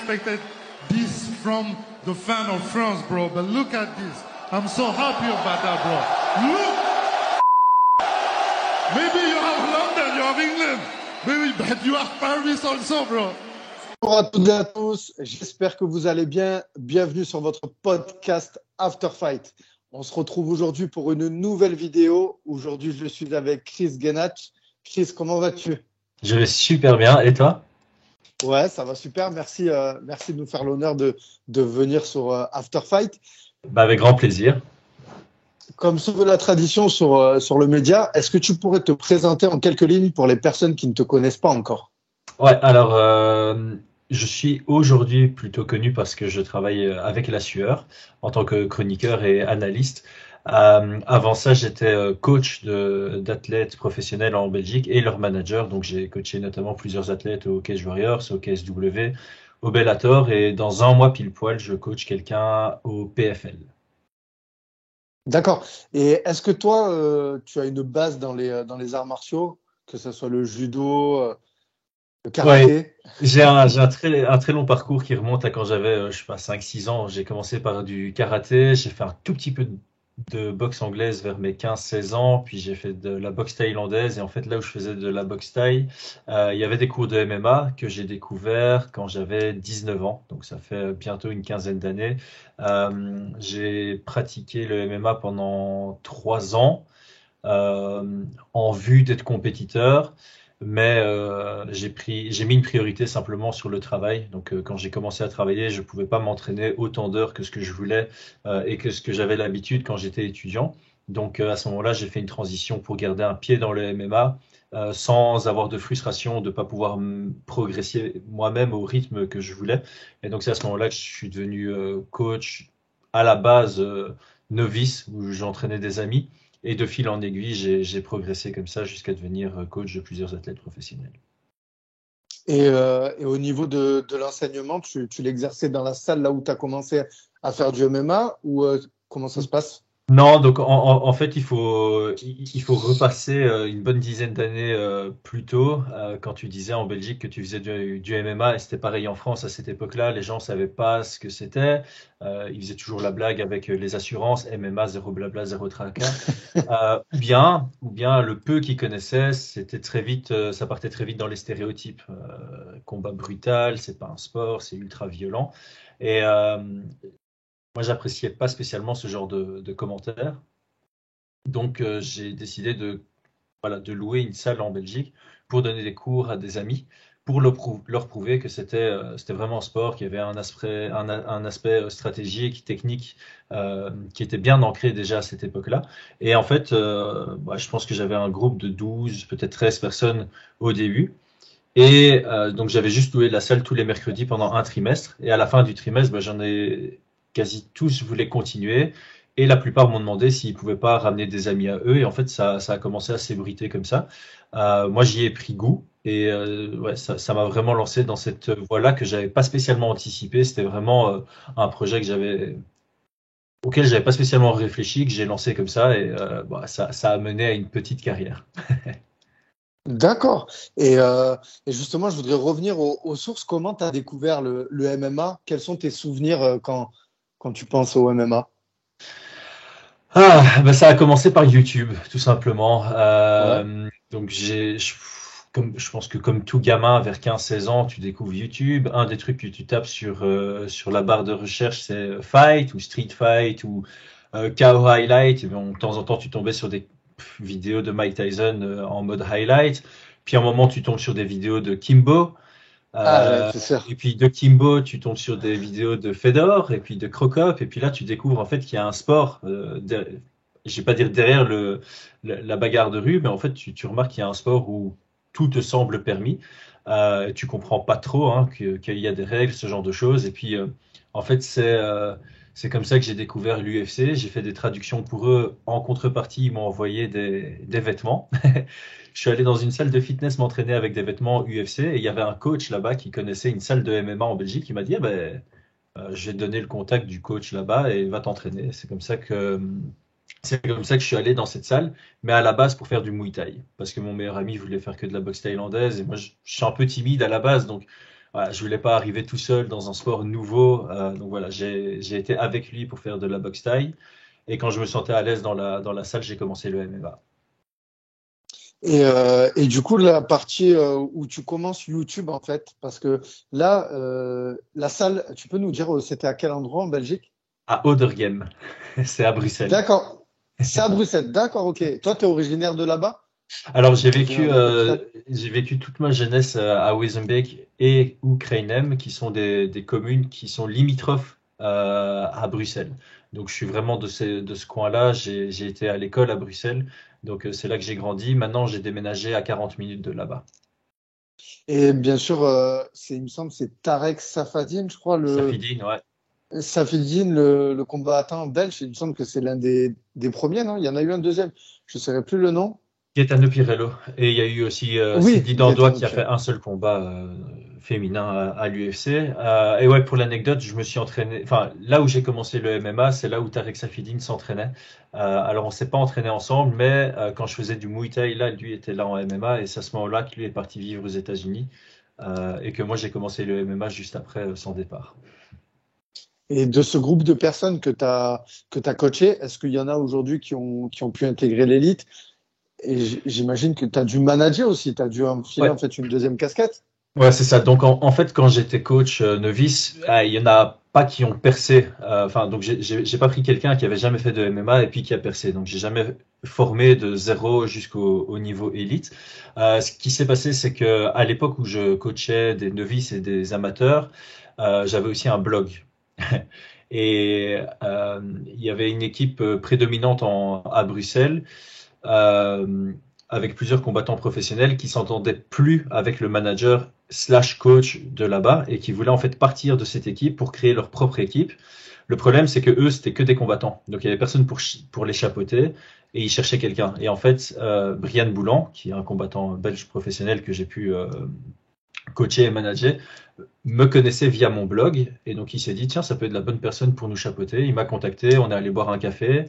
expected this from the fan of France, bro. But look at this. I'm so happy about that, bro. Look! Maybe you have London, you have England. Maybe, but you have Paris also, bro. Bonjour à toutes et à tous, j'espère que vous allez bien. Bienvenue sur votre podcast After Fight. On se retrouve aujourd'hui pour une nouvelle vidéo. Aujourd'hui, je suis avec Chris Genach. Chris, comment vas-tu? Je vais super bien, et toi? Ouais, ça va super. Merci de nous faire l'honneur de venir sur After Fight. Avec grand plaisir. Comme se veut la tradition sur le média, est-ce que tu pourrais te présenter en quelques lignes pour les personnes qui ne te connaissent pas encore? Ouais, alors je suis aujourd'hui plutôt connu parce que je travaille avec La Sueur en tant que chroniqueur et analyste. Avant ça, j'étais coach d'athlètes professionnels en Belgique et leur manager. Donc, j'ai coaché notamment plusieurs athlètes au Cage Warriors, au KSW, au Bellator. Et dans un mois pile poil, je coach quelqu'un au PFL. D'accord. Et est-ce que toi, tu as une base dans les arts martiaux, que ce soit le judo, le karaté? Ouais, j'ai un très long parcours qui remonte à quand j'avais, je sais pas, 5-6 ans. J'ai commencé par du karaté, j'ai fait un tout petit peu de boxe anglaise vers mes 15-16 ans, puis j'ai fait de la boxe thaïlandaise. Et en fait, là où je faisais de la boxe thaï, il y avait des cours de MMA que j'ai découvert quand j'avais 19 ans. Donc ça fait bientôt une quinzaine d'années. J'ai pratiqué le MMA pendant 3 ans en vue d'être compétiteur. Mais j'ai mis une priorité simplement sur le travail. Donc, quand j'ai commencé à travailler, je pouvais pas m'entraîner autant d'heures que ce que je voulais et que ce que j'avais l'habitude quand j'étais étudiant. Donc, à ce moment-là, j'ai fait une transition pour garder un pied dans le MMA sans avoir de frustration de pas pouvoir progresser moi-même au rythme que je voulais. Et donc, c'est à ce moment-là que je suis devenu coach à la base novice où j'entraînais des amis. Et de fil en aiguille, j'ai progressé comme ça jusqu'à devenir coach de plusieurs athlètes professionnels. Et au niveau de l'enseignement, tu l'exerçais dans la salle là où tu as commencé à faire du MMA ou comment ça se passe? Non, donc en fait, il faut repasser une bonne dizaine d'années plus tôt. Quand tu disais en Belgique que tu faisais du MMA, et c'était pareil en France à cette époque-là, les gens savaient pas ce que c'était. Ils faisaient toujours la blague avec les assurances, MMA, zéro blabla, zéro tracas. Ou bien le peu qu'ils connaissaient, c'était très vite, ça partait très vite dans les stéréotypes. Combat brutal, c'est pas un sport, c'est ultra violent. Et moi, j'appréciais pas spécialement ce genre de commentaires. Donc, j'ai décidé de louer une salle en Belgique pour donner des cours à des amis, pour leur prouver que c'était vraiment un sport, qu'il y avait un aspect stratégique, technique, qui était bien ancré déjà à cette époque-là. Et en fait, je pense que j'avais un groupe de 12, peut-être 13 personnes au début. Et donc, j'avais juste loué la salle tous les mercredis pendant un trimestre. Et à la fin du trimestre, j'en ai quasi tous voulaient continuer. Et la plupart m'ont demandé s'ils pouvaient pas ramener des amis à eux. Et en fait, ça a commencé à s'ébruiter comme ça. Moi, j'y ai pris goût. Et ouais, ça m'a vraiment lancé dans cette voie-là que j'avais pas spécialement anticipé. C'était vraiment un projet auquel j'avais pas spécialement réfléchi, que j'ai lancé comme ça. Et ça a mené à une petite carrière. D'accord. Et justement, je voudrais revenir aux sources. Comment tu as découvert le MMA? Quels sont tes souvenirs quand tu penses au MMA? Ça a commencé par YouTube, tout simplement. Ouais. Donc je pense que comme tout gamin vers 15-16 ans, tu découvres YouTube. Un des trucs que tu tapes sur la barre de recherche, c'est Fight ou Street Fight ou KO Highlight. Et bon, de temps en temps, tu tombais sur des vidéos de Mike Tyson en mode highlight. Puis à un moment, tu tombes sur des vidéos de Kimbo. Ouais, c'est sûr. Et puis de Kimbo, tu tombes sur des vidéos de Fedor et puis de Crocop. Et puis là, tu découvres en fait qu'il y a un sport, je vais pas dire derrière la bagarre de rue, mais en fait, tu remarques qu'il y a un sport où tout te semble permis. Tu comprends pas trop qu'il y a des règles, ce genre de choses. Et puis, en fait, c'est comme ça que j'ai découvert l'UFC. J'ai fait des traductions pour eux. En contrepartie, ils m'ont envoyé des vêtements. Je suis allé dans une salle de fitness m'entraîner avec des vêtements UFC et il y avait un coach là-bas qui connaissait une salle de MMA en Belgique. Il m'a dit, je vais te donner le contact du coach là-bas et va t'entraîner. C'est comme ça que je suis allé dans cette salle, mais à la base pour faire du Muay Thai. Parce que mon meilleur ami voulait faire que de la boxe thaïlandaise et moi je suis un peu timide à la base. Donc voilà, je voulais pas arriver tout seul dans un sport nouveau. Donc voilà, j'ai été avec lui pour faire de la boxe thaï. Et quand je me sentais à l'aise dans la salle, j'ai commencé le MMA. Et du coup, la partie où tu commences YouTube, en fait, parce que là, la salle, tu peux nous dire c'était à quel endroit en Belgique? À Oudergem, c'est à Bruxelles. D'accord. C'est à Bruxelles. D'accord, ok. Toi, tu es originaire de là-bas? Alors Originaire de Bruxelles? j'ai vécu toute ma jeunesse à Wezenbeek et Oekreinem, qui sont des communes qui sont limitrophes à Bruxelles. Donc je suis vraiment de ce coin-là. J'ai été à l'école à Bruxelles, donc c'est là que j'ai grandi. Maintenant, j'ai déménagé à 40 minutes de là-bas. Et bien sûr, il me semble, c'est Tarek Safadine, je crois, Safidine, ouais. Safadine, le combattant belge. Il me semble que c'est l'un des premiers, non? Il y en a eu un deuxième. Je ne saurais plus le nom. Gaetano Pirello. Et il y a eu aussi Oui, Cindy Dandois Gaetano qui a fait Pierre. un seul combat féminin à l'UFC. Et ouais, pour l'anecdote, je me suis entraîné. Enfin, là où j'ai commencé le MMA, c'est là où Tarek Safidine s'entraînait. Alors, on s'est pas entraîné ensemble, mais quand je faisais du Muay Thai, là, lui était là en MMA. Et c'est à ce moment-là que lui est parti vivre aux États-Unis. Et que moi, j'ai commencé le MMA juste après son départ. Et de ce groupe de personnes que tu as coaché, est-ce qu'il y en a aujourd'hui qui ont pu intégrer l'élite? Et j'imagine que tu as dû manager aussi, tu as dû enfiler Ouais. en fait une deuxième casquette. Ouais, c'est ça. Donc en fait, quand j'étais coach novice, il y en a pas qui ont percé. Enfin, donc j'ai pas pris quelqu'un qui avait jamais fait de MMA et puis qui a percé. Donc j'ai jamais formé de zéro au niveau élite. Ce qui s'est passé, c'est que à l'époque où je coachais des novices et des amateurs, j'avais aussi un blog. Et il y avait une équipe prédominante à Bruxelles euh, avec plusieurs combattants professionnels qui s'entendaient plus avec le manager slash coach de là-bas et qui voulaient en fait partir de cette équipe pour créer leur propre équipe. Le problème, c'est que eux, c'était que des combattants. Donc, il y avait personne pour les chapeauter et ils cherchaient quelqu'un. Et en fait, Brian Boulan, qui est un combattant belge professionnel que j'ai pu coacher et manager, me connaissait via mon blog. Et donc, il s'est dit, tiens, ça peut être la bonne personne pour nous chapeauter. Il m'a contacté, on est allé boire un café.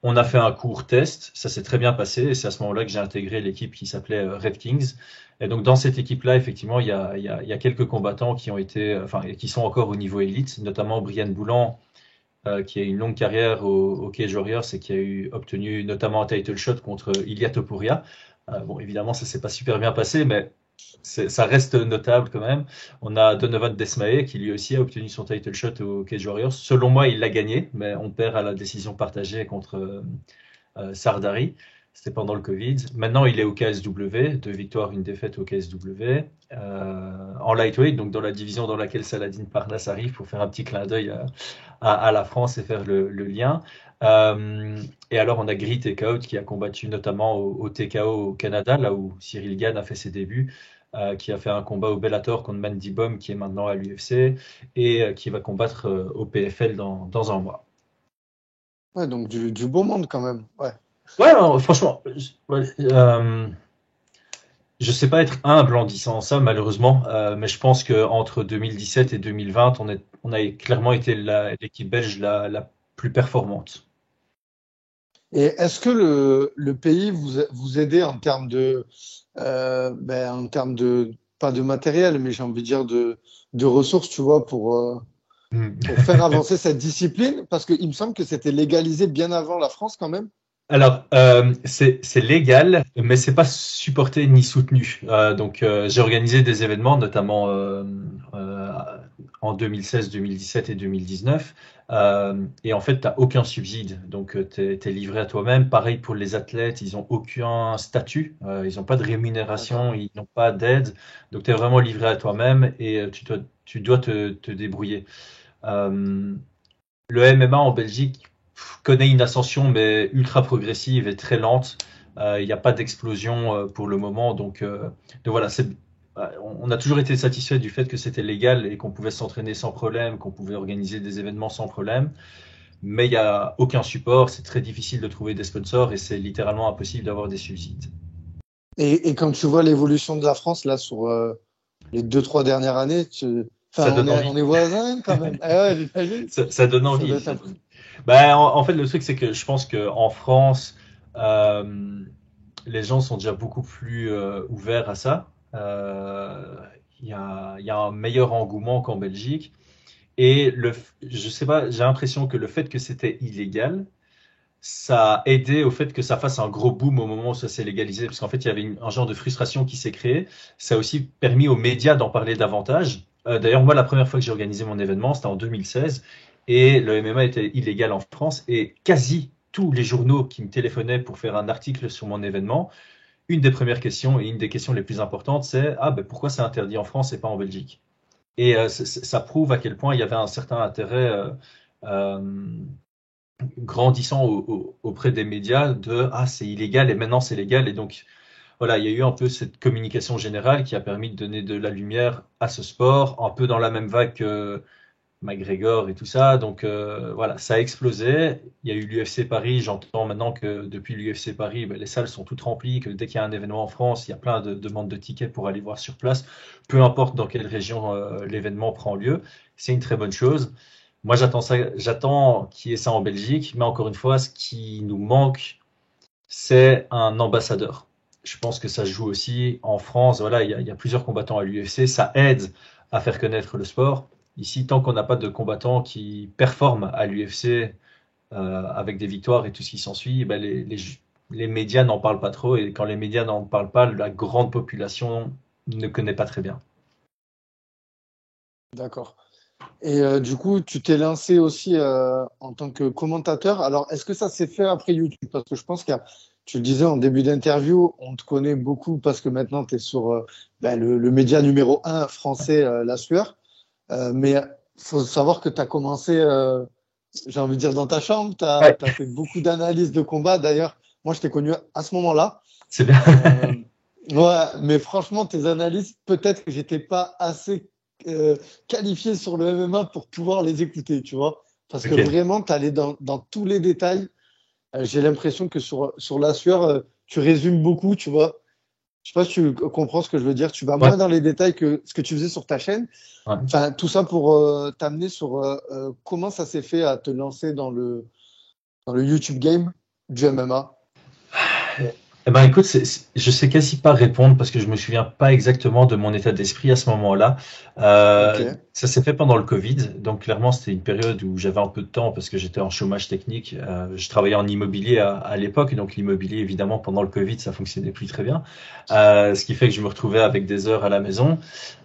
On a fait un court test, ça s'est très bien passé et c'est à ce moment-là que j'ai intégré l'équipe qui s'appelait Red Kings. Et donc dans cette équipe-là, effectivement, il y a quelques combattants qui ont été, enfin, qui sont encore au niveau élite, notamment Brian Boulan, qui a une longue carrière au Cage Warriors et qui a obtenu notamment un title shot contre Ilia Topuria. Bon, évidemment, ça s'est pas super bien passé, mais ça reste notable quand même. On a Donovan Desmae qui lui aussi a obtenu son title shot au Cage Warriors. Selon moi, il l'a gagné, mais on perd à la décision partagée contre Sardari. C'était pendant le Covid. Maintenant, il est au KSW, 2 victoires, 1 défaite au KSW, en lightweight, donc dans la division dans laquelle Saladin Parnasse arrive pour faire un petit clin d'œil à la France et faire le lien. Et alors, on a Grit Takeout qui a combattu notamment au TKO au Canada, là où Cyril Gane a fait ses débuts, qui a fait un combat au Bellator contre Mandy Bum, qui est maintenant à l'UFC, et qui va combattre au PFL dans un mois. Ouais, donc du beau monde quand même. Ouais. Ouais, non, franchement, je sais pas être humble en disant ça, malheureusement, mais je pense qu'entre 2017 et 2020, on a clairement été l'équipe belge la plus performante. Et est-ce que le pays vous aidait en termes de, pas de matériel, mais j'ai envie de dire de ressources, tu vois, pour faire avancer cette discipline? Parce qu'il me semble que c'était légalisé bien avant la France quand même. Alors, c'est légal, mais c'est pas supporté ni soutenu. Donc, j'ai organisé des événements, notamment euh, en 2016, 2017 et 2019. Et en fait, tu n'as aucun subside. Donc, tu es livré à toi-même. Pareil pour les athlètes, ils n'ont aucun statut. Ils n'ont pas de D'accord. rémunération, ils n'ont pas d'aide. Donc, tu es vraiment livré à toi-même et tu dois te débrouiller. Euh, le MMA en Belgique connaît une ascension, mais ultra progressive et très lente. Il n'y a pas d'explosion pour le moment. Donc voilà, on a toujours été satisfait du fait que c'était légal et qu'on pouvait s'entraîner sans problème, qu'on pouvait organiser des événements sans problème. Mais il n'y a aucun support, c'est très difficile de trouver des sponsors et c'est littéralement impossible d'avoir des subsides. Et quand tu vois l'évolution de la France là sur les 2, 3 dernières années, Ça enfin donne on envie. est voisins quand même. Ah ouais, j'imagine. Ça donne Ça doit envie. être Ben, en fait, le truc, c'est que je pense qu'en France, les gens sont déjà beaucoup plus ouverts à ça. il y a un meilleur engouement qu'en Belgique. Et je sais pas, j'ai l'impression que le fait que c'était illégal, ça a aidé au fait que ça fasse un gros boom au moment où ça s'est légalisé, parce qu'en fait, il y avait un genre de frustration qui s'est créé. Ça a aussi permis aux médias d'en parler davantage. D'ailleurs, moi, la première fois que j'ai organisé mon événement, c'était en 2016, et le MMA était illégal en France, et quasi tous les journaux qui me téléphonaient pour faire un article sur mon événement, une des premières questions et une des questions les plus importantes, c'est ah ben pourquoi c'est interdit en France et pas en Belgique? Et ça prouve à quel point il y avait un certain intérêt euh, grandissant auprès des médias de ah c'est illégal et maintenant c'est légal, et donc voilà, il y a eu un peu cette communication générale qui a permis de donner de la lumière à ce sport, un peu dans la même vague que McGregor et tout ça. Donc voilà, ça a explosé. Il y a eu l'UFC Paris. J'entends maintenant que depuis l'UFC Paris, ben, les salles sont toutes remplies, que dès qu'il y a un événement en France, il y a plein de demandes de tickets pour aller voir sur place, peu importe dans quelle région l'événement prend lieu. C'est une très bonne chose. Moi, j'attends ça, j'attends qu'il y ait ça en Belgique, mais encore une fois, ce qui nous manque, c'est un ambassadeur. Je pense que ça se joue aussi en France. Voilà, il y a plusieurs combattants à l'UFC. Ça aide à faire connaître le sport. Ici, tant qu'on n'a pas de combattants qui performent à l'UFC avec des victoires et tout ce qui s'ensuit, ben les médias n'en parlent pas trop. Et quand les médias n'en parlent pas, la grande population ne connaît pas très bien. D'accord. Et du coup, tu t'es lancé aussi en tant que commentateur. Alors, est-ce que ça s'est fait après YouTube? Parce que je pense tu le disais en début d'interview, on te connaît beaucoup parce que maintenant, tu es sur le média numéro 1 français, La Sueur. Mais faut savoir que tu as commencé, j'ai envie de dire, dans ta chambre. Tu as Ouais, fait beaucoup d'analyses de combat. D'ailleurs, moi, je t'ai connu à ce moment-là. c'est bien. Euh, ouais, mais franchement, tes analyses, peut-être que j'étais pas assez qualifié sur le MMA pour pouvoir les écouter, tu vois. Parce que Ok. vraiment, tu allais dans tous les détails. J'ai l'impression que sur La Sueur, tu résumes beaucoup, tu vois. Je sais pas si tu comprends ce que je veux dire. Tu vas Ouais, moins dans les détails que ce que tu faisais sur ta chaîne. ouais. Enfin, tout ça pour t'amener sur comment ça s'est fait à te lancer dans le YouTube game du MMA. Eh ben, écoute, je sais quasi pas répondre parce que je me souviens pas exactement de mon état d'esprit à ce moment-là. Ok. Ça s'est fait pendant le Covid, donc clairement c'était une période où j'avais un peu de temps parce que j'étais en chômage technique. Je travaillais en immobilier à l'époque, donc l'immobilier évidemment pendant le Covid ça fonctionnait plus très bien, ce qui fait que je me retrouvais avec des heures à la maison.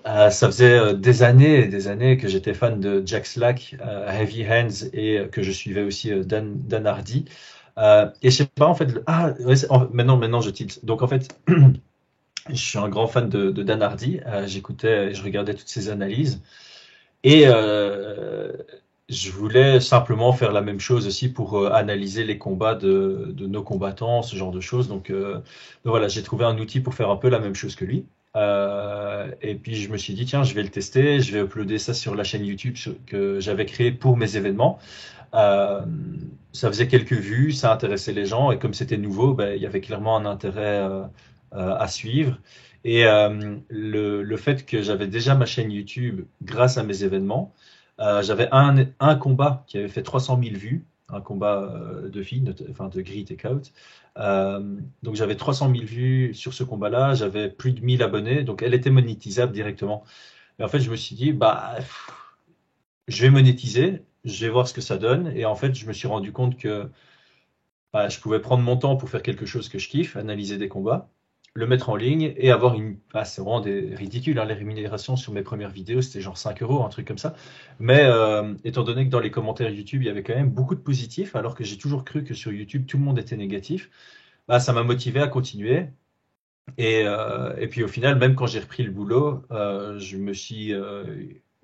Ça faisait des années et des années que j'étais fan de Jack Slack, Heavy Hands, et que je suivais aussi Dan Hardy. Et je sais pas, en fait, ouais, maintenant je tilte. Donc en fait, je suis un grand fan de Dan Hardy. J'écoutais, je regardais toutes ses analyses. Et je voulais simplement faire la même chose aussi pour analyser les combats de nos combattants, ce genre de choses. Donc voilà, j'ai trouvé un outil pour faire un peu la même chose que lui. Et puis je me suis dit, tiens, je vais le tester, je vais uploader ça sur la chaîne YouTube que j'avais créée pour mes événements. Euh, Ça faisait quelques vues, ça intéressait les gens, et comme c'était nouveau, ben, il y avait clairement un intérêt à suivre. Et le fait que j'avais déjà ma chaîne YouTube grâce à mes événements, j'avais un combat qui avait fait 300 000 vues, un combat de filles, enfin de Gris Takeout. Donc j'avais 300 000 vues sur ce combat-là, j'avais plus de 1000 abonnés, donc elle était monétisable directement. Et en fait, je me suis dit, bah, je vais monétiser, je vais voir ce que ça donne. Et en fait, je me suis rendu compte que bah, je pouvais prendre mon temps pour faire quelque chose que je kiffe, analyser des combats, le mettre en ligne et avoir une. Ah, c'est vraiment ridicule, hein, les rémunérations sur mes premières vidéos, c'était genre 5 euros, un truc comme ça. Mais étant donné que dans les commentaires YouTube, il y avait quand même beaucoup de positifs, alors que j'ai toujours cru que sur YouTube, tout le monde était négatif, bah, ça m'a motivé à continuer. Et puis au final, même quand j'ai repris le boulot, je me suis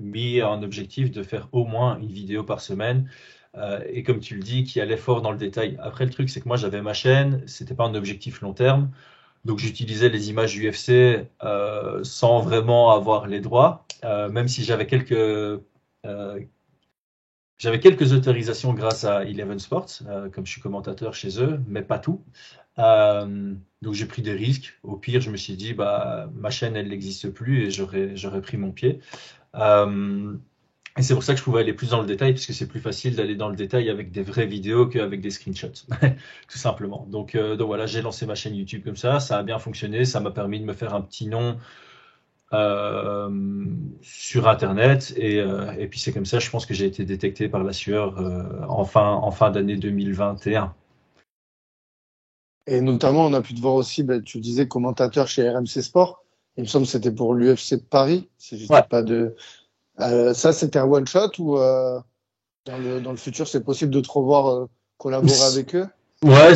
mis un objectif de faire au moins une vidéo par semaine. Et comme tu le dis, qui allait fort dans le détail. Après, le truc, c'est que moi, j'avais ma chaîne, c'était pas un objectif long terme. Donc, j'utilisais les images UFC sans vraiment avoir les droits, même si j'avais quelques autorisations grâce à Eleven Sports, comme je suis commentateur chez eux, mais pas tout. Donc j'ai pris des risques. Au pire, je me suis dit, bah, ma chaîne, elle n'existe plus et j'aurais pris mon pied. Euh, et c'est pour ça que je pouvais aller plus dans le détail, parce que c'est plus facile d'aller dans le détail avec des vraies vidéos qu'avec des screenshots, tout simplement. Donc voilà, j'ai lancé ma chaîne YouTube comme ça a bien fonctionné, ça m'a permis de me faire un petit nom sur Internet et puis c'est comme ça, je pense que j'ai été détecté par la sueur en fin d'année 2021. Et notamment, on a pu te voir aussi, tu disais commentateur chez RMC Sport. Il me semble que c'était pour l'UFC de Paris, si je dis Ouais. pas de. Ça, c'était un one shot ou dans le futur, c'est possible de te revoir collaborer avec eux? Ouais,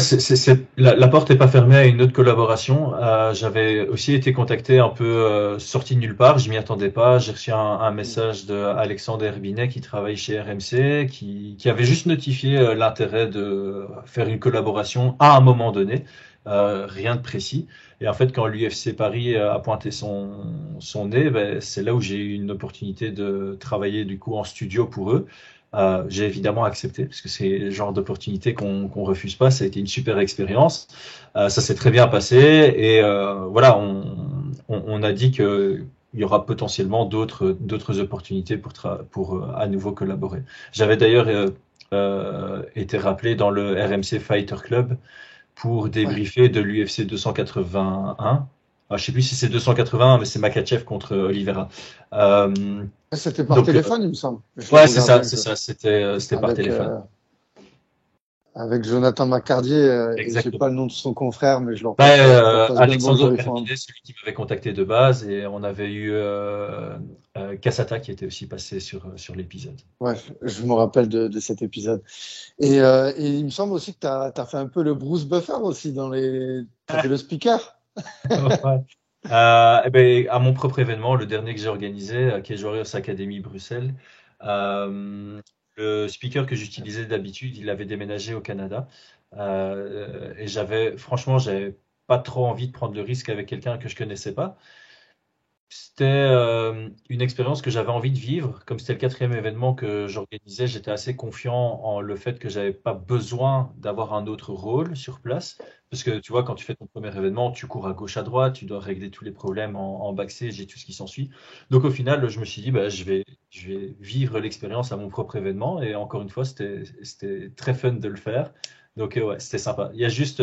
la porte n'est pas fermée à une autre collaboration. J'avais aussi été contacté un peu sorti de nulle part, je m'y attendais pas. J'ai reçu un message de Alexandre Herbinet qui travaille chez RMC, qui avait juste notifié l'intérêt de faire une collaboration à un moment donné, rien de précis. Et en fait, quand l'UFC Paris a pointé son nez, ben, c'est là où j'ai eu une opportunité de travailler du coup en studio pour eux. J'ai évidemment accepté parce que c'est le genre d'opportunité qu'on refuse pas. Ça a été une super expérience. Ça s'est très bien passé et voilà, on a dit que il y aura potentiellement d'autres opportunités pour à nouveau collaborer. J'avais d'ailleurs été rappelé dans le RMC Fighter Club pour débriefer de l'UFC 281. Je sais plus si c'est 281, mais c'est Makhachev contre Oliveira. C'était par Donc, téléphone, il me semble. ouais, c'est ça, c'était par téléphone. Avec Jonathan McCardier, et j'ai Exactement. pas le nom de son confrère, mais je leur Ouais, passe bien le Alexandre bonjour. Herbinet, celui qui m'avait contacté de base, et on avait eu Cassata qui était aussi passé sur l'épisode. Ouais, je me rappelle de cet épisode. Et il me semble aussi que tu as fait un peu le Bruce Buffer aussi t'as fait le speaker. Ouais. Eh ben, à mon propre événement, le dernier que j'ai organisé, qui est Warriors Academy Bruxelles, le speaker que j'utilisais d'habitude, il avait déménagé au Canada. Et franchement, j'avais pas trop envie de prendre le risque avec quelqu'un que je connaissais pas. C'était une expérience que j'avais envie de vivre. Comme c'était le 4e événement que j'organisais, j'étais assez confiant en le fait que j'avais pas besoin d'avoir un autre rôle sur place. Parce que tu vois, quand tu fais ton premier événement, tu cours à gauche, à droite, tu dois régler tous les problèmes en backstage et tout ce qui s'ensuit. Donc au final, je me suis dit, bah, je vais vivre l'expérience à mon propre événement. Et encore une fois, c'était très fun de le faire. Donc ouais, c'était sympa. Il y a juste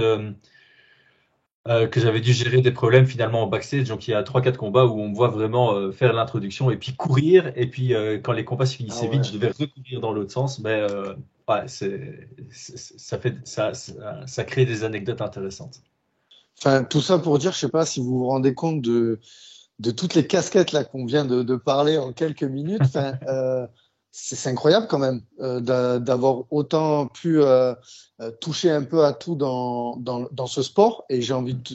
que j'avais dû gérer des problèmes finalement en backstage. Donc il y a 3-4 combats où on me voit vraiment faire l'introduction et puis courir. Et puis quand les combats se finissaient vite, je devais recourir dans l'autre sens. Mais ouais, ça crée des anecdotes intéressantes. Enfin, tout ça pour dire, je sais pas si vous vous rendez compte de toutes les casquettes là qu'on vient de parler en quelques minutes. Enfin, c'est incroyable quand même d'avoir autant pu toucher un peu à tout dans ce sport. Et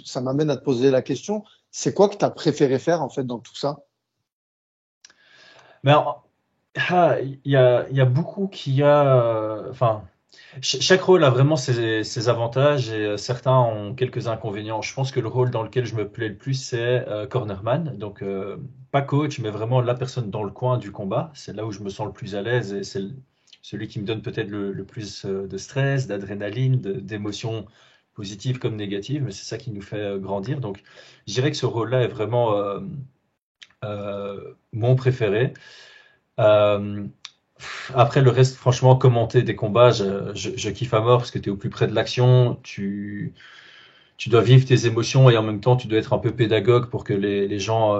ça m'amène à te poser la question, c'est quoi que tu as préféré faire en fait dans tout ça? Mais il y a beaucoup qui enfin, chaque rôle a vraiment ses avantages et certains ont quelques inconvénients. Je pense que le rôle dans lequel je me plais le plus, c'est cornerman. Donc, pas coach, mais vraiment la personne dans le coin du combat. C'est là où je me sens le plus à l'aise et c'est celui qui me donne peut-être le plus de stress, d'adrénaline, d'émotions positives comme négatives. Mais c'est ça qui nous fait grandir. Donc, je dirais que ce rôle-là est vraiment mon préféré. Euh, Après, le reste, franchement, commenter des combats, je kiffe à mort parce que tu es au plus près de l'action, tu dois vivre tes émotions et en même temps, tu dois être un peu pédagogue pour que les gens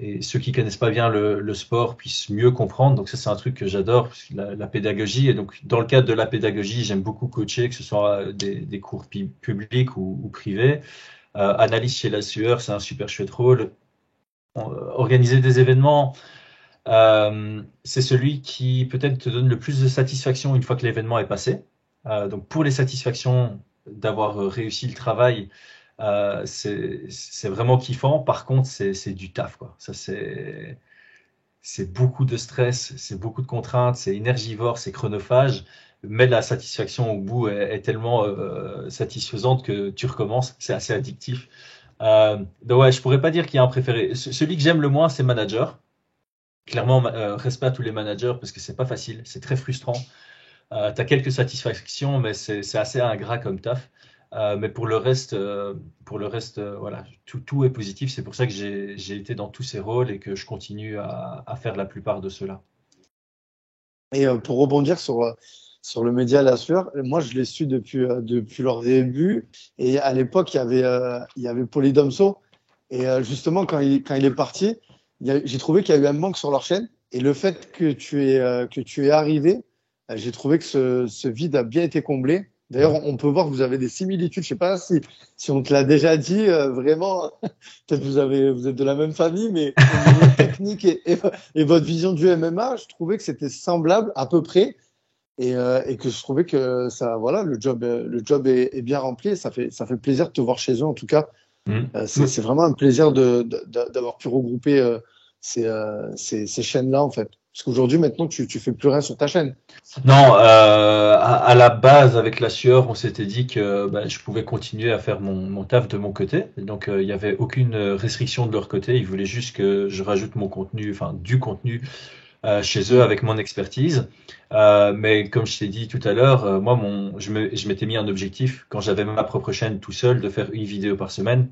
et ceux qui connaissent pas bien le sport puissent mieux comprendre. Donc ça, c'est un truc que j'adore, la pédagogie. Et donc, dans le cadre de la pédagogie, j'aime beaucoup coacher, que ce soit des cours publics ou privés. Analyse chez la sueur, c'est un super chouette rôle. Organiser des événements, c'est celui qui peut-être te donne le plus de satisfaction une fois que l'événement est passé. Donc pour les satisfactions d'avoir réussi le travail, c'est vraiment kiffant. Par contre, c'est du taf, quoi. Ça, c'est beaucoup de stress, c'est beaucoup de contraintes, c'est énergivore, c'est chronophage. Mais la satisfaction au bout est tellement satisfaisante que tu recommences. C'est assez addictif. Donc ouais, je pourrais pas dire qu'il y a un préféré. Celui que j'aime le moins, c'est manager. Clairement, respect à tous les managers parce que c'est pas facile, c'est très frustrant. Tu as quelques satisfactions, mais c'est assez ingrat comme taf. Mais pour le reste, voilà, tout est positif. C'est pour ça que j'ai été dans tous ces rôles et que je continue à faire la plupart de ceux-là. Et pour rebondir sur le média La Sueur, moi je l'ai su depuis leur début. Et à l'époque, il y avait Paulie Domso. Et justement, quand il est parti, j'ai trouvé qu'il y a eu un manque sur leur chaîne. Et le fait que tu es arrivé, j'ai trouvé que ce vide a bien été comblé. D'ailleurs, on peut voir que vous avez des similitudes. Je sais pas si on te l'a déjà dit, vraiment, peut-être vous êtes de la même famille, mais au niveau technique et votre vision du MMA, je trouvais que c'était semblable à peu près. Et que je trouvais que ça, voilà, le job est bien rempli. Et ça fait plaisir de te voir chez eux, en tout cas. C'est vraiment un plaisir d'avoir pu regrouper ces chaînes-là, en fait. Parce qu'aujourd'hui, maintenant, tu fais plus rien sur ta chaîne. Non, à la base, avec la sueur, on s'était dit que je pouvais continuer à faire mon taf de mon côté. Et donc, il n'y avait aucune restriction de leur côté. Ils voulaient juste que je rajoute mon contenu, enfin du contenu chez eux avec mon expertise. Mais comme je t'ai dit tout à l'heure, moi, je m'étais mis un objectif quand j'avais ma propre chaîne tout seul de faire une vidéo par semaine.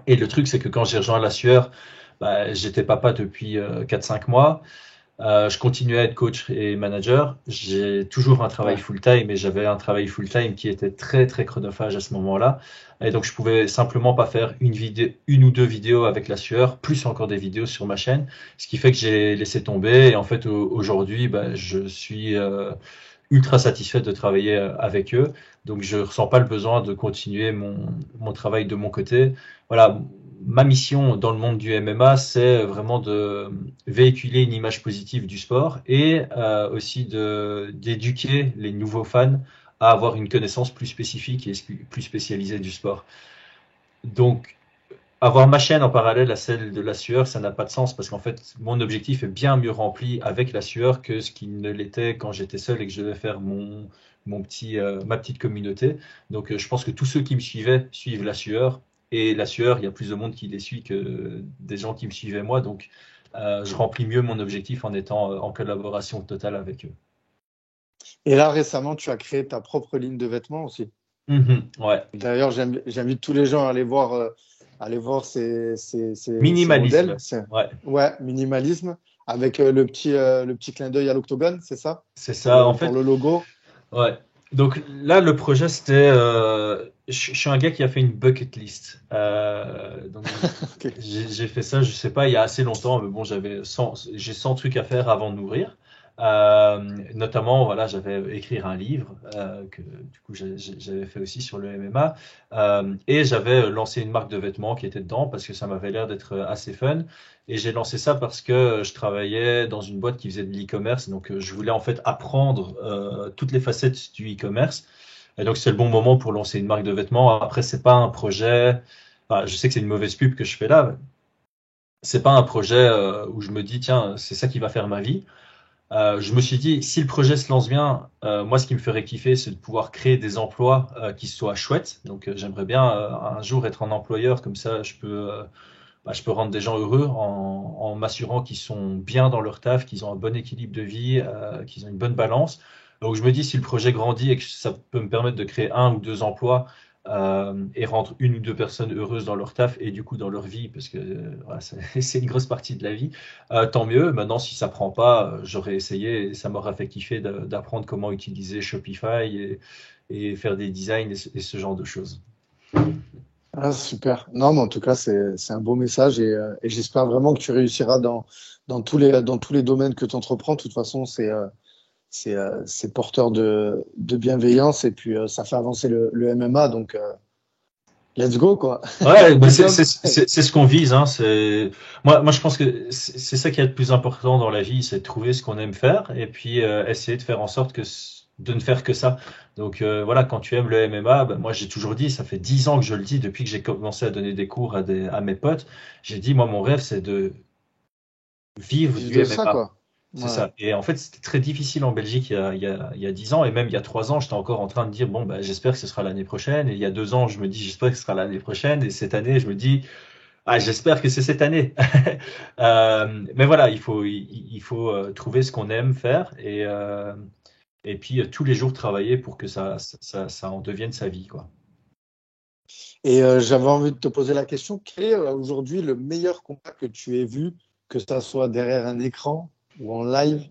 Et le truc, c'est que quand j'ai rejoint la sueur, j'étais papa depuis 4-5 mois. Je continuais à être coach et manager. J'ai toujours un travail Ouais. full-time et j'avais un travail full-time qui était très très chronophage à ce moment-là. Et donc je pouvais simplement pas faire une ou deux vidéos avec la sueur, plus encore des vidéos sur ma chaîne, ce qui fait que j'ai laissé tomber. Et en fait aujourd'hui, je suis ultra satisfait de travailler avec eux. Donc je ressens pas le besoin de continuer mon travail de mon côté. Voilà, ma mission dans le monde du MMA, c'est vraiment de véhiculer une image positive du sport et aussi d'éduquer les nouveaux fans à avoir une connaissance plus spécifique et plus spécialisée du sport. Donc, avoir ma chaîne en parallèle à celle de la sueur, ça n'a pas de sens parce qu'en fait, mon objectif est bien mieux rempli avec la sueur que ce qui ne l'était quand j'étais seul et que je devais faire ma petite communauté. Donc, je pense que tous ceux qui me suivaient suivent la sueur. Et la sueur, il y a plus de monde qui les suit que des gens qui me suivaient moi. Donc, je remplis mieux mon objectif en étant en collaboration totale avec eux. Et là, récemment, tu as créé ta propre ligne de vêtements aussi. Ouais. D'ailleurs, j'invite tous les gens à aller voir ces Minimalisme. modèles. Ouais. Ouais, minimalisme, avec le petit clin d'œil à l'octogone, c'est ça? C'est ça. En Pour fait, le logo. ouais. Donc là, le projet, c'était. Je suis un gars qui a fait une bucket list. Donc Ok. j'ai fait ça, je sais pas, il y a assez longtemps, mais bon, j'ai 100 trucs à faire avant de mourir. Notamment, voilà, j'avais écrire un livre que du coup j'avais fait aussi sur le MMA, et j'avais lancé une marque de vêtements qui était dedans parce que ça m'avait l'air d'être assez fun. Et j'ai lancé ça parce que je travaillais dans une boîte qui faisait de l'e-commerce, donc je voulais en fait apprendre toutes les facettes du e-commerce. Et donc c'est le bon moment pour lancer une marque de vêtements. Après, c'est pas un projet. Enfin, je sais que c'est une mauvaise pub que je fais là. C'est pas un projet où je me dis tiens, c'est ça qui va faire ma vie. Je me suis dit, si le projet se lance bien, moi, ce qui me ferait kiffer, c'est de pouvoir créer des emplois qui soient chouettes. Donc, j'aimerais bien un jour être un employeur, comme ça, je peux rendre des gens heureux en m'assurant qu'ils sont bien dans leur taf, qu'ils ont un bon équilibre de vie, qu'ils ont une bonne balance. Donc, je me dis, si le projet grandit et que ça peut me permettre de créer un ou deux emplois et rendre une ou deux personnes heureuses dans leur taf et du coup dans leur vie, parce que voilà, c'est une grosse partie de la vie, tant mieux. Maintenant, si ça prend pas, j'aurais essayé et ça m'aurait fait kiffer d'apprendre comment utiliser Shopify et faire des designs et ce genre de choses. Ah, super. Non, mais en tout cas, c'est un beau message et j'espère vraiment que tu réussiras dans tous les domaines que tu entreprends. De toute façon, c'est porteur de bienveillance et puis ça fait avancer le MMA. Donc, let's go, quoi. Ouais, Big up. c'est ce qu'on vise, hein. Moi, je pense que c'est ça qui est le plus important dans la vie, c'est de trouver ce qu'on aime faire et puis essayer de faire en sorte de ne faire que ça. Donc voilà, quand tu aimes le MMA, moi j'ai toujours dit, ça fait 10 ans que je le dis, depuis que j'ai commencé à donner des cours à mes potes, j'ai dit, moi mon rêve c'est de vivre Vive du de ça, MMA. quoi. C'est Ouais. ça. Et en fait, c'était très difficile en Belgique il y a 10 ans, et même il y a 3 ans, j'étais encore en train de dire, bon, j'espère que ce sera l'année prochaine. Et il y a 2 ans, je me dis, j'espère que ce sera l'année prochaine. Et cette année, je me dis, ah, j'espère que c'est cette année. Mais voilà, il faut trouver ce qu'on aime faire et puis tous les jours travailler pour que ça en devienne sa vie, quoi. Et j'avais envie de te poser la question, quel est aujourd'hui le meilleur combat que tu aies vu, que ça soit derrière un écran ou en live?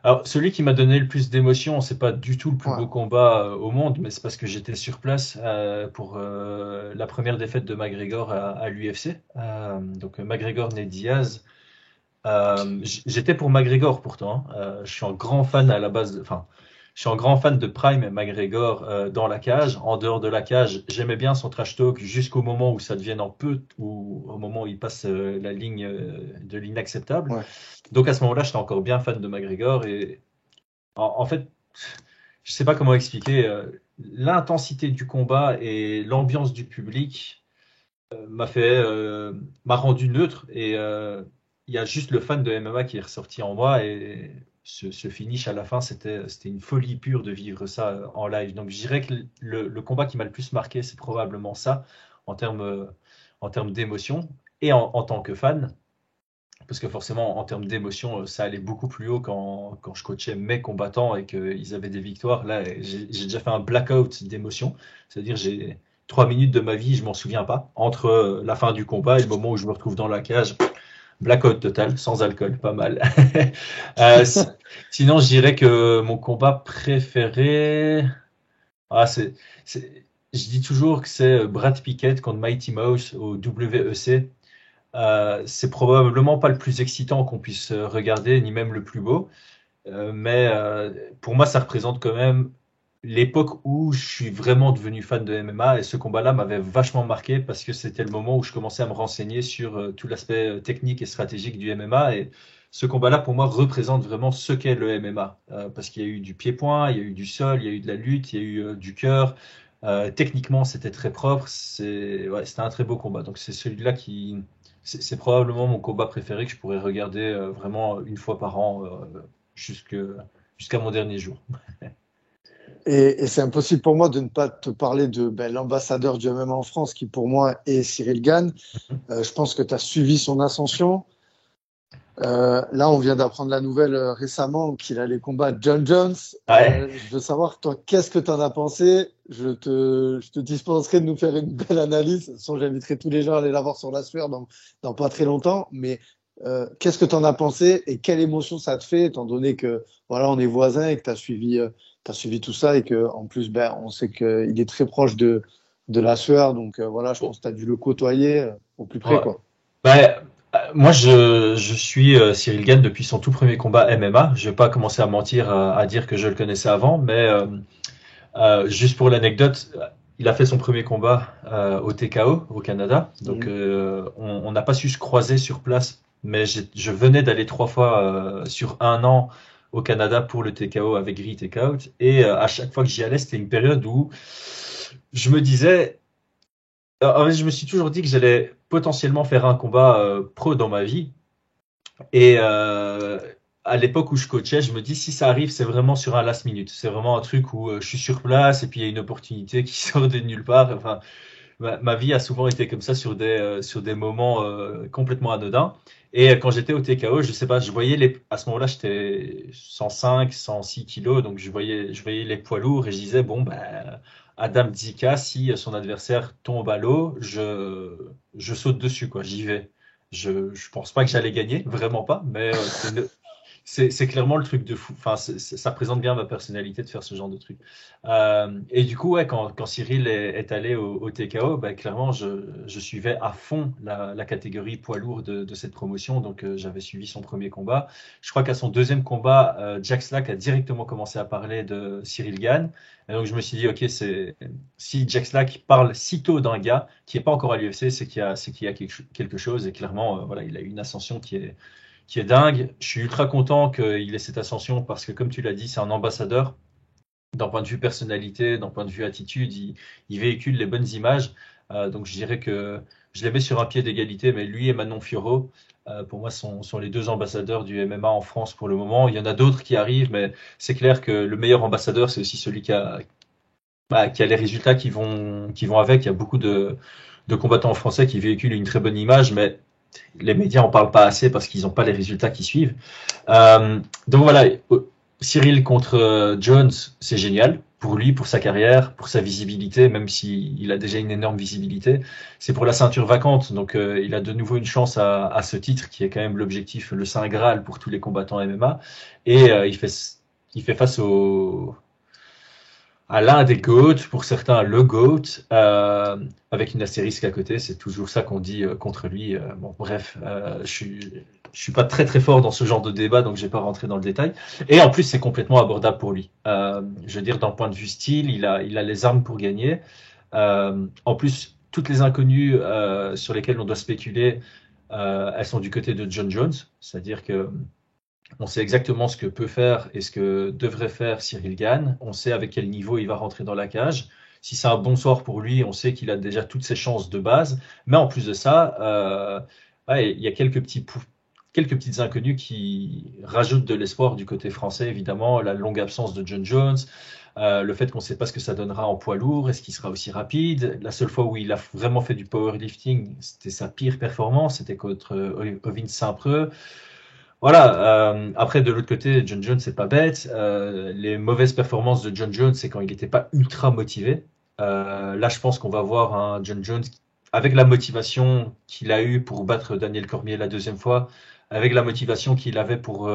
Alors, celui qui m'a donné le plus d'émotion, c'est pas du tout le plus Ouais. beau combat au monde, mais c'est parce que j'étais sur place pour la première défaite de McGregor à l'UFC. Donc, McGregor Nate Diaz. J'étais pour McGregor pourtant, hein. Je suis un grand fan à la base, enfin, je suis un grand fan de Prime McGregor dans la cage. En dehors de la cage, j'aimais bien son trash talk jusqu'au moment où ça devienne un peu, ou au moment où il passe la ligne de l'inacceptable. Ouais. Donc à ce moment-là, j'étais encore bien fan de McGregor et en fait, je sais pas comment expliquer l'intensité du combat et l'ambiance du public m'a rendu neutre et il y a juste le fan de MMA qui est ressorti en moi et ce finish à la fin, c'était une folie pure de vivre ça en live. Donc je dirais que le combat qui m'a le plus marqué, c'est probablement ça en termes, euh, en termes d'émotion et en tant que fan. Parce que forcément, en termes d'émotion, ça allait beaucoup plus haut quand je coachais mes combattants et qu'ils avaient des victoires. Là, j'ai déjà fait un blackout d'émotion. C'est-à-dire, j'ai 3 minutes de ma vie, je m'en souviens pas. Entre la fin du combat et le moment où je me retrouve dans la cage, blackout total, sans alcool, pas mal. Euh, si- Sinon, je dirais que mon combat préféré, ah, je dis toujours que c'est Brad Pickett contre Mighty Mouse au WEC. C'est probablement pas le plus excitant qu'on puisse regarder, ni même le plus beau. Mais pour moi, ça représente quand même l'époque où je suis vraiment devenu fan de MMA. Et ce combat-là m'avait vachement marqué parce que c'était le moment où je commençais à me renseigner sur tout l'aspect technique et stratégique du MMA. Et ce combat-là, pour moi, représente vraiment ce qu'est le MMA. Parce qu'il y a eu du pied-point, il y a eu du sol, il y a eu de la lutte, il y a eu du cœur. Techniquement, c'était très propre. Ouais, c'était un très beau combat. Donc c'est celui-là qui, c'est probablement mon combat préféré que je pourrais regarder vraiment une fois par an jusque- jusqu'à mon dernier jour. Et c'est impossible pour moi de ne pas te parler de l'ambassadeur du MMA en France, qui pour moi est Cyril Gane. Je pense que tu as suivi son ascension. Là, on vient d'apprendre la nouvelle récemment qu'il allait combattre John Jones. Ouais. Je veux savoir, toi, qu'est-ce que tu en as pensé? Je te dispenserai de nous faire une belle analyse. De toute façon, j'inviterai tous les gens à aller la voir sur la sueur dans pas très longtemps. Mais qu'est-ce que tu en as pensé et quelle émotion ça te fait, étant donné que voilà, on est voisins et que tu as suivi tout ça et que en plus, on sait qu'il est très proche de la sueur. Donc voilà, je pense que tu as dû le côtoyer au plus près, Ouais. quoi. Bah, moi, je suis Cyril Gane depuis son tout premier combat MMA. Je vais pas commencer à mentir à dire que je le connaissais avant, mais juste pour l'anecdote, il a fait son premier combat au TKO au Canada. Donc, Mhm. on n'a pas su se croiser sur place, mais je venais d'aller 3 fois sur un an au Canada pour le TKO avec Gris Takeout. Et à chaque fois que j'y allais, c'était une période où je me disais, en fait, je me suis toujours dit que j'allais potentiellement faire un combat pro dans ma vie. Et à l'époque où je coachais, je me dis si ça arrive, c'est vraiment sur un last minute. C'est vraiment un truc où je suis sur place et puis il y a une opportunité qui sort de nulle part. Enfin, ma vie a souvent été comme ça sur des moments complètement anodins. Et quand j'étais au TKO, je sais pas, je voyais à ce moment-là, j'étais 105, 106 kilos, donc je voyais les poids lourds et je disais bon ben Adam Dzika, si son adversaire tombe à l'eau, je saute dessus quoi, j'y vais. Je pense pas que j'allais gagner, vraiment pas, mais c'est clairement le truc de fou. Enfin, ça représente bien ma personnalité de faire ce genre de truc. Et du coup, ouais, quand Cyril est allé au TKO, bah, clairement, je suivais à fond la catégorie poids lourd de cette promotion. Donc, j'avais suivi son premier combat. Je crois qu'à son deuxième combat, Jack Slack a directement commencé à parler de Cyril Gane. Et donc, je me suis dit, OK, si Jack Slack parle si tôt d'un gars qui n'est pas encore à l'UFC, c'est qu'il y a quelque chose. Et clairement, voilà, il a eu une ascension qui est dingue. Je suis ultra content qu'il ait cette ascension parce que, comme tu l'as dit, c'est un ambassadeur. D'un point de vue personnalité, d'un point de vue attitude, il véhicule les bonnes images. Donc je dirais que je les mets sur un pied d'égalité, mais lui et Manon Fiorot, pour moi, sont les deux ambassadeurs du MMA en France pour le moment. Il y en a d'autres qui arrivent, mais c'est clair que le meilleur ambassadeur, c'est aussi celui qui a les résultats qui vont avec. Il y a beaucoup de combattants français qui véhiculent une très bonne image, mais les médias en parlent pas assez parce qu'ils n'ont pas les résultats qui suivent. Donc voilà, Cyril contre Jones, c'est génial. pour lui, pour sa carrière, pour sa visibilité, même s'il a déjà une énorme visibilité. C'est pour la ceinture vacante, donc il a de nouveau une chance à ce titre qui est quand même l'objectif, le Saint Graal pour tous les combattants MMA. Et il fait face à l'un des GOAT, pour certains le GOAT, avec une astérisque à côté, c'est toujours ça qu'on dit contre lui. Bon, bref, je suis pas très très fort dans ce genre de débat, donc je vais pas rentrer dans le détail. Et en plus, c'est complètement abordable pour lui. Je veux dire, d'un point de vue style, il a les armes pour gagner. En plus, toutes les inconnues sur lesquelles on doit spéculer, elles sont du côté de John Jones, c'est-à-dire que on sait exactement ce que peut faire et ce que devrait faire Cyril Gane. On sait avec quel niveau il va rentrer dans la cage. Si c'est un bon sort pour lui, on sait qu'il a déjà toutes ses chances de base. Mais en plus de ça, il y a quelques petites inconnues qui rajoutent de l'espoir du côté français, évidemment. La longue absence de John Jones, le fait qu'on ne sait pas ce que ça donnera en poids lourd, est-ce qu'il sera aussi rapide. La seule fois où il a vraiment fait du powerlifting, c'était sa pire performance, c'était contre Ovin Saint-Preux. Voilà. Après, de l'autre côté, John Jones, c'est pas bête. Les mauvaises performances de John Jones, c'est quand il n'était pas ultra motivé. Là, je pense qu'on va voir un John Jones avec la motivation qu'il a eue pour battre Daniel Cormier la deuxième fois, avec la motivation qu'il avait pour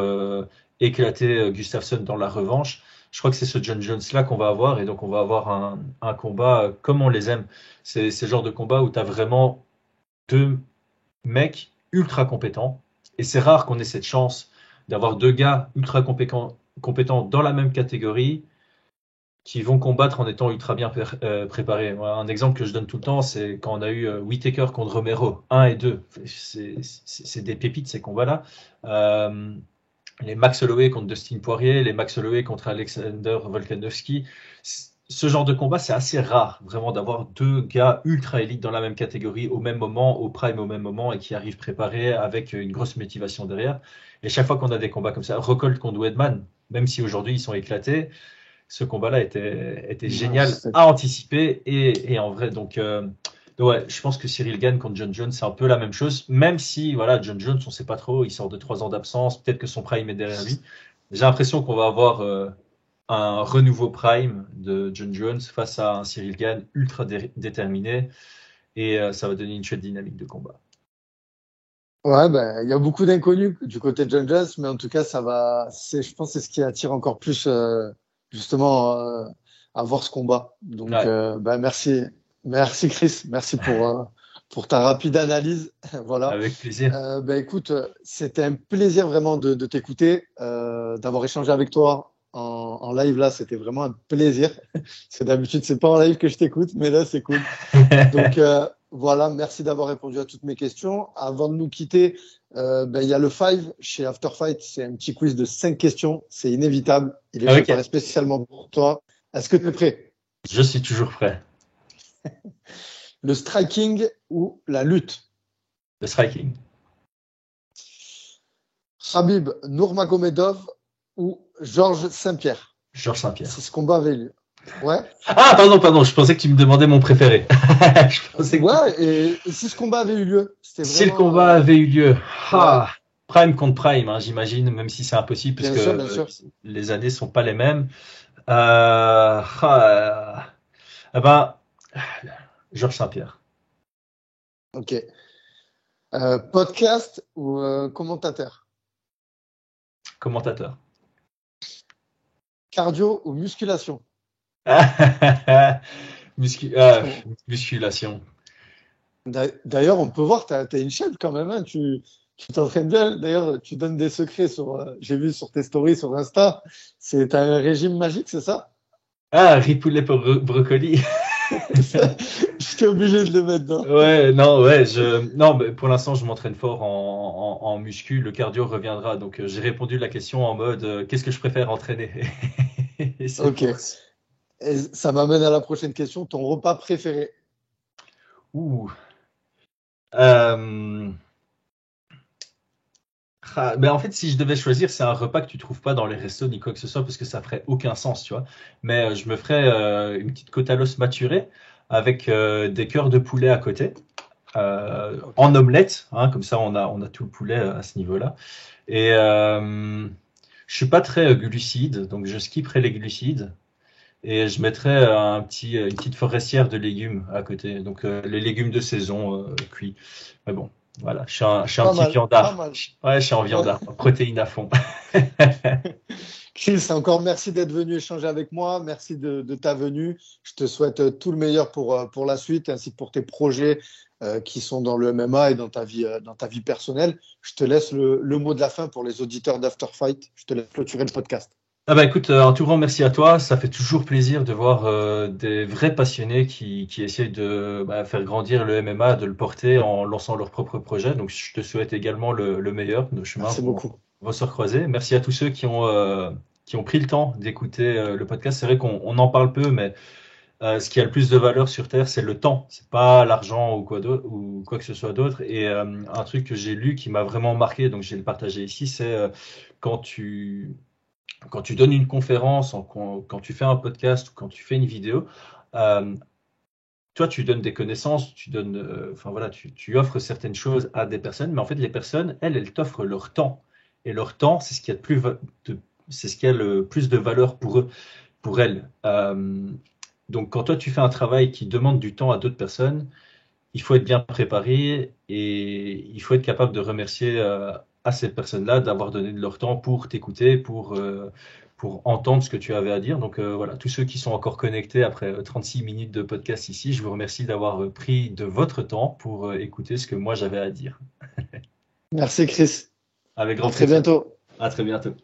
éclater Gustafsson dans la revanche. Je crois que c'est ce John Jones-là qu'on va avoir, et donc on va avoir un combat comme on les aime. C'est le genre de combat où tu as vraiment deux mecs ultra compétents. Et c'est rare qu'on ait cette chance d'avoir deux gars ultra compétents dans la même catégorie qui vont combattre en étant ultra bien préparés. Voilà, un exemple que je donne tout le temps, c'est quand on a eu Whittaker contre Romero, 1 et 2. C'est des pépites ces combats-là. Les Max Holloway contre Dustin Poirier, les Max Holloway contre Alexander Volkanovski. Ce genre de combat, c'est assez rare, vraiment, d'avoir deux gars ultra élites dans la même catégorie au même moment, au prime au même moment, et qui arrivent préparés avec une grosse motivation derrière. Et chaque fois qu'on a des combats comme ça, Rockhold contre Weidman, même si aujourd'hui ils sont éclatés, ce combat-là était génial à anticiper et en vrai. Donc ouais, je pense que Cyril Gane contre John Jones, c'est un peu la même chose, même si voilà, John Jones, on sait pas trop, il sort de 3 ans d'absence, peut-être que son prime est derrière lui. J'ai l'impression qu'on va avoir un renouveau prime de John Jones face à un Cyril Gane ultra déterminé, et ça va donner une chouette dynamique de combat. Ouais, il y a beaucoup d'inconnus du côté de John Jones, mais en tout cas, je pense que c'est ce qui attire encore plus, justement, à voir ce combat. Donc, Ouais. merci Chris, merci pour ta rapide analyse. Voilà. Avec plaisir. Écoute, c'était un plaisir vraiment de t'écouter, d'avoir échangé avec toi en live là, c'était vraiment un plaisir. Parce que d'habitude, c'est pas en live que je t'écoute, mais là, c'est cool. Donc, voilà, merci d'avoir répondu à toutes mes questions. Avant de nous quitter, il y a le 5 chez After Fight. C'est un petit quiz de 5 questions. C'est inévitable. Il est préparé spécialement pour toi. Est-ce que tu es prêt? Je suis toujours prêt. Le striking ou la lutte? Le striking. Khabib Nurmagomedov ou Georges Saint-Pierre? Georges Saint-Pierre. Si ce combat avait lieu. Ouais. Ah, pardon, je pensais que tu me demandais mon préféré. Et si ce combat avait eu lieu, c'était vraiment... Si le combat avait eu lieu, prime contre prime, hein, j'imagine, même si c'est impossible, parce que les années sont pas les mêmes. Georges Saint-Pierre. Ok. Podcast ou commentateur? Commentateur. Cardio ou musculation? Musculation. D'ailleurs, on peut voir, tu as une chaîne quand même. Hein, tu t'entraînes bien. D'ailleurs, tu donnes des secrets j'ai vu sur tes stories sur Insta. C'est un régime magique, c'est ça? Ah, riz poulet pour brocoli. J'étais obligé de le mettre dedans. Non, mais pour l'instant, je m'entraîne fort en muscu. Le cardio reviendra. Donc, j'ai répondu à la question en mode qu'est-ce que je préfère entraîner? Ok. Et ça m'amène à la prochaine question. Ton repas préféré? En fait, si je devais choisir, c'est un repas que tu trouves pas dans les restos ni quoi que ce soit, parce que ça ferait aucun sens, tu vois. Mais je me ferais une petite côte à l'os maturée avec des cœurs de poulet à côté, en omelette, hein, comme ça on a tout le poulet à ce niveau-là. Et je suis pas très glucide, donc je skipperai les glucides. et je mettrais une petite forestière de légumes à côté. Donc les légumes de saison cuits. Mais bon, voilà, je suis un Pas petit mal, pas viandard. mal. Ouais, je suis en Ouais. viandard, protéines à fond. Chris, encore merci d'être venu échanger avec moi. Merci de ta venue. Je te souhaite tout le meilleur pour la suite, ainsi que pour tes projets qui sont dans le MMA et dans ta vie personnelle. Je te laisse le mot de la fin pour les auditeurs d'After Fight. Je te laisse clôturer le podcast. Ah bah écoute, un tout grand merci à toi. Ça fait toujours plaisir de voir des vrais passionnés qui essayent de faire grandir le MMA, de le porter en lançant leurs propres projets. Donc je te souhaite également le meilleur. Nos chemins Merci beaucoup. vont se recroiser. Merci à tous ceux qui ont pris le temps d'écouter le podcast. C'est vrai qu'on en parle peu, mais ce qui a le plus de valeur sur Terre, c'est le temps. C'est pas l'argent ou quoi que ce soit d'autre. Et un truc que j'ai lu qui m'a vraiment marqué, donc je vais le partager ici, c'est quand tu quand tu donnes une conférence, quand tu fais un podcast ou quand tu fais une vidéo, euh, toi, tu donnes des connaissances, tu donnes, enfin voilà, tu offres certaines choses à des personnes, mais en fait, les personnes, elles t'offrent leur temps. Et leur temps, c'est ce qui a c'est ce qui a le plus de valeur pour eux, pour elles. Donc, quand toi, tu fais un travail qui demande du temps à d'autres personnes, il faut être bien préparé et il faut être capable de remercier à ces personnes-là d'avoir donné de leur temps pour t'écouter, pour entendre ce que tu avais à dire. Donc voilà, tous ceux qui sont encore connectés après 36 minutes de podcast ici, je vous remercie d'avoir pris de votre temps pour écouter ce que moi j'avais à dire. Merci, Chris. Avec À grand très plaisir. bientôt. À très bientôt.